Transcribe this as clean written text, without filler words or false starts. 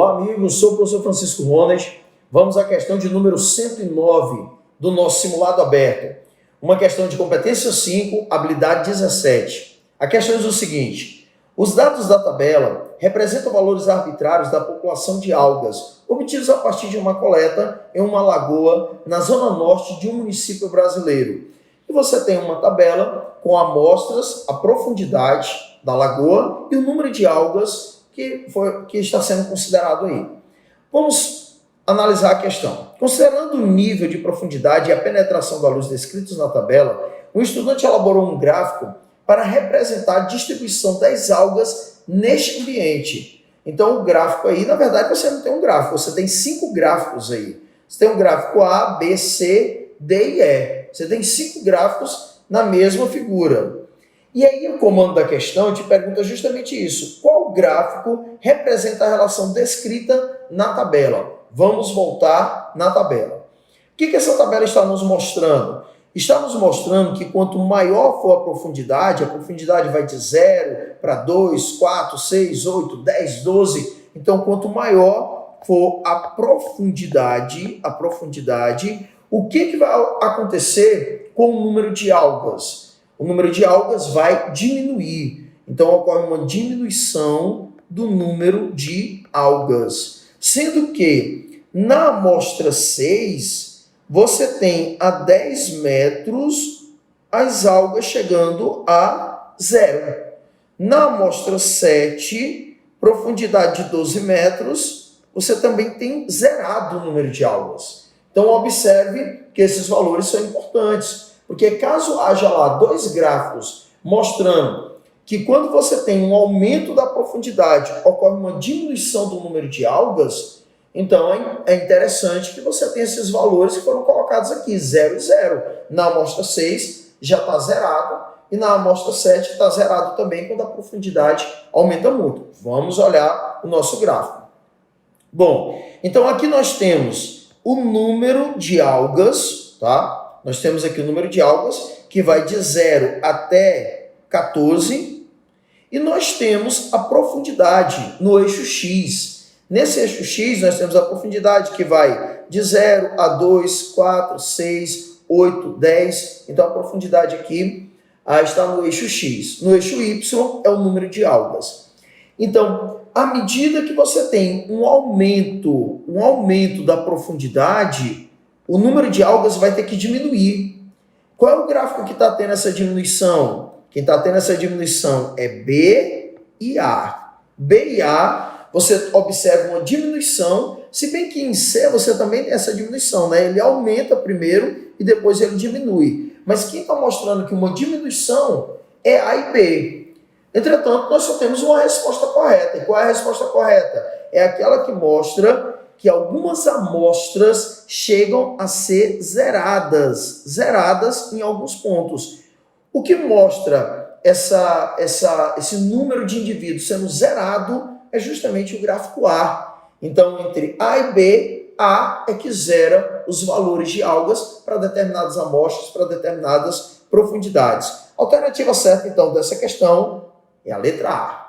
Olá, amigos. Sou o professor Francisco Rones. Vamos à questão de número 109 do nosso simulado aberto. Uma questão de competência 5, habilidade 17. A questão diz o seguinte: os dados da tabela representam valores arbitrários da população de algas, obtidos a partir de uma coleta em uma lagoa na zona norte de um município brasileiro. E você tem uma tabela com amostras, a profundidade da lagoa e o número de algas que está sendo considerado aí. Vamos analisar a questão. Considerando o nível de profundidade e a penetração da luz descritos na tabela, o estudante elaborou um gráfico para representar a distribuição das algas neste ambiente. Então, o gráfico aí, na verdade, você não tem um gráfico, você tem 5 gráficos aí. Você tem um gráfico A, B, C, D e E. Você tem 5 gráficos na mesma figura. E aí o comando da questão te pergunta justamente isso. Qual gráfico representa a relação descrita na tabela? Vamos voltar na tabela. O que essa tabela está nos mostrando? Está nos mostrando que quanto maior for a profundidade vai de 0 para 2, 4, 6, 8, 10, 12. Então, quanto maior for a profundidade, o que vai acontecer com o número de algas? O número de algas vai diminuir. Então, ocorre uma diminuição do número de algas. Sendo que, na amostra 6, você tem a 10 metros as algas chegando a 0. Na amostra 7, profundidade de 12 metros, você também tem zerado o número de algas. Então, observe que esses valores são importantes. Porque caso haja lá 2 gráficos mostrando que quando você tem um aumento da profundidade, ocorre uma diminuição do número de algas, então é interessante que você tenha esses valores que foram colocados aqui, 0 e 0. Na amostra 6 já está zerado e na amostra 7 está zerado também quando a profundidade aumenta muito. Vamos olhar o nosso gráfico. Bom, então aqui nós temos o número de algas, tá? Nós temos aqui o número de algas, que vai de 0 até 14, e nós temos a profundidade no eixo X. Nesse eixo X, nós temos a profundidade que vai de 0 a 2, 4, 6, 8, 10. Então, a profundidade aqui está no eixo X. No eixo Y é o número de algas. Então, à medida que você tem um aumento da profundidade, o número de algas vai ter que diminuir. Qual é o gráfico que está tendo essa diminuição? Quem está tendo essa diminuição é B e A. B e A, você observa uma diminuição, se bem que em C você também tem essa diminuição, né? Ele aumenta primeiro e depois ele diminui. Mas quem está mostrando que uma diminuição é A e B. Entretanto, nós só temos uma resposta correta. E qual é a resposta correta? É aquela que mostra que algumas amostras chegam a ser zeradas em alguns pontos. O que mostra esse número de indivíduos sendo zerado é justamente o gráfico A. Então, entre A e B, A é que zera os valores de algas para determinadas amostras, para determinadas profundidades. A alternativa certa, então, dessa questão é a letra A.